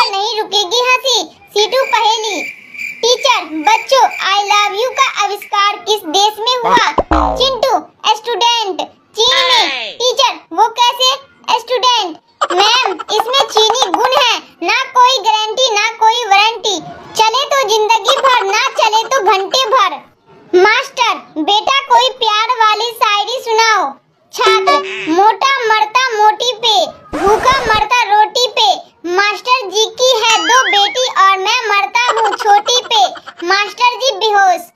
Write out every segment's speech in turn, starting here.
पर नहीं रुकेगी हंसी। सीटू पहेली। टीचर, बच्चों, आई लव यू का आविष्कार किस देश में हुआ? चिंटू, स्टूडेंट, चीन में। टीचर, वो कैसे? स्टूडेंट, मैम, इसमें चीनी गुण है, ना कोई गारंटी ना कोई वारंटी, चले तो जिंदगी भर, ना चले तो घंटे भर। मास्टर, बेटा कोई प्यार वाली शायरी सुनाओ। छात्र, मोटा मरता मोटी पे, भूखा मरता रोटी पे, मास्टर जी की है 2 बेटी और मैं मरता हूँ छोटी पे, मास्टर जी बेहोश।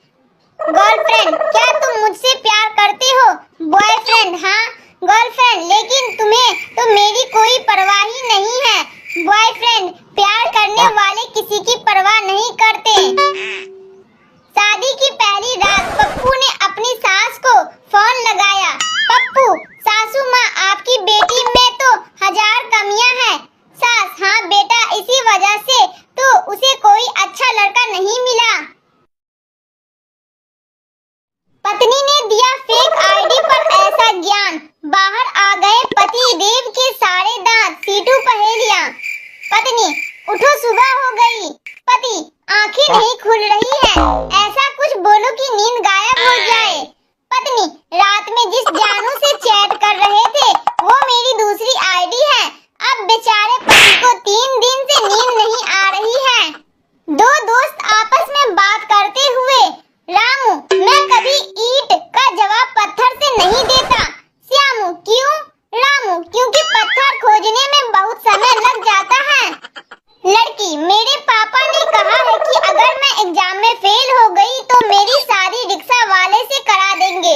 गर्लफ्रेंड, क्या तुम मुझसे प्यार करते हो? बॉयफ्रेंड, हाँ। गर्लफ्रेंड, लेकिन तुम्हें तो मेरी कोई परवाह ही नहीं है। बॉयफ्रेंड, प्यार करने वाले किसी की परवाह नहीं करते। शादी की पहली रात पप्पू ने अपनी सास को फोन लगाया। पप्पू, सासू माँ, आपकी बेटी में तो 1000 कमियां हैं। सास, हाँ बेटा, इसी वजह से तो उसे कोई अच्छा लड़का नहीं मिला। पत्नी ने दिया फेक आईडी पर ऐसा ज्ञान, बाहर आ गए पति देव के सारे दांत। सीटू पहेलियां। पत्नी, उठो सुबह हो गई। पति, आंखें नहीं खुल रही है, ऐसा कुछ बोलो कि नींद गायब हो जाए। पत्नी, रात में जिस जानू से चैट कर रहे थे वो मेरी दूसरी आईडी है। अब बेचारे पति को 3 दिन से नींद नहीं आ रही है। 2 दोस्त आपस में बात करते हुए। रामू, मैं कभी ईंट का जवाब पत्थर से नहीं देता। श्यामू, क्यों? रामू, क्योंकि पत्थर खोजने में बहुत समय लग जाता है। लड़की, मेरे पापा ने कहा है कि अगर मैं एग्जाम में फेल हो गई तो मेरी शादी रिक्शा वाले से करा देंगे।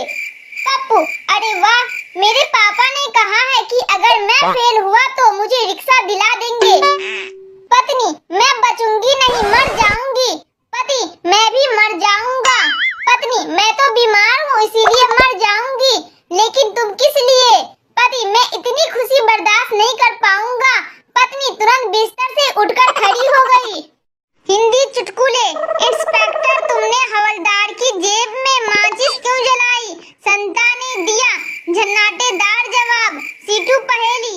पप्पू, अरे वाह, मेरे पापा ने कहा है कि अगर मैं फेल हुआ तो मुझे रिक्शा दिला देंगे। पत्नी, मैं बचूंगी नहीं, मर जाऊंगी। पति, मैं भी मर जाऊंगा। पत्नी, मैं तो बीमार हूँ इसीलिए मर जाऊंगी, लेकिन तुम किस लिए? पति, मैं इतनी खुशी बर्दाश्त नहीं कर पाऊंगा। पत्नी तुरंत बिस्तर से उठकर खड़ी हो गई। हिंदी चुटकुले। इंस्पेक्टर, तुमने हवलदार की जेब में माचिस क्यों जलाई? संता ने दिया झन्नाटेदार जवाब। सीटू पहेली।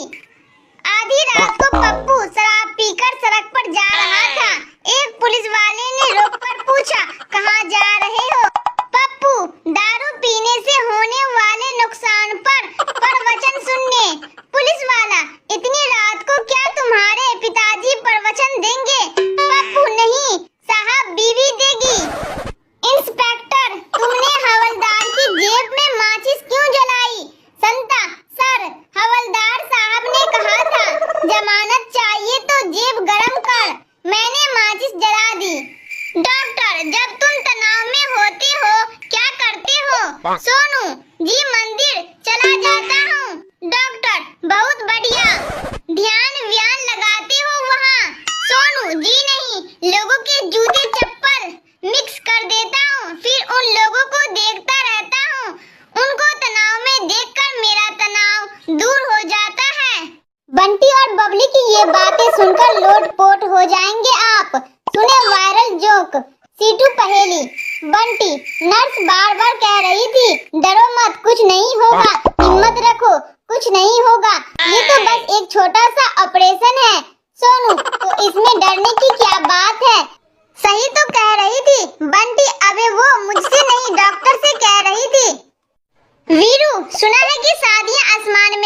आधी रात को पप्पू शराब पीकर सड़क पर जा रहा था। एक पुलिस वाले ने रोककर पूछा, कहाँ जा रहे हो? पप्पू, दारू पीने से होने वाले नुकसान पर प्रवचन सुनने। पुलिस वाला, इतनी रात को क्या तुम्हारे पिताजी प्रवचन देंगे? पप्पू, नहीं साहब, बीवी देगी। इंस्पेक्टर, तुमने हवलदार की जेब में माचिस क्यों जलाई? संता, सर, हवलदार साहब ने कहा था जमानत चाहिए तो जेब गरम कर, मैंने माचिस जला दी। डॉक्टर, जब तुम तनाव में होते हो क्या करते हो? सोनू जी, मंदिर चला जाता हूँ। डॉक्टर, बहुत बढ़िया, ध्यान व्यान लगाते हो वहाँ? सोनू जी, नहीं, लोगों के जूते चप्पल मिक्स कर देता हूँ, फिर उन लोगों को देखता रहता हूँ, उनको तनाव में देखकर मेरा तनाव दूर हो जाता है। बंटी और बबली की ये बातें सुनकर लोटपोट हो जाएंगे आप। सुने वायरल जोक। सीटू पहेली। बंटी, नर्स बार बार कह रही थी डरो मत, कुछ नहीं होगा, हिम्मत रखो, कुछ नहीं होगा, ये तो बस एक छोटा सा ऑपरेशन है। सोनू, तो इसमें डरने की क्या बात है? सही तो कह रही थी बंटी, अबे वो मुझसे नहीं डॉक्टर से कह रही थी। वीरू, सुना है कि शादियां आसमान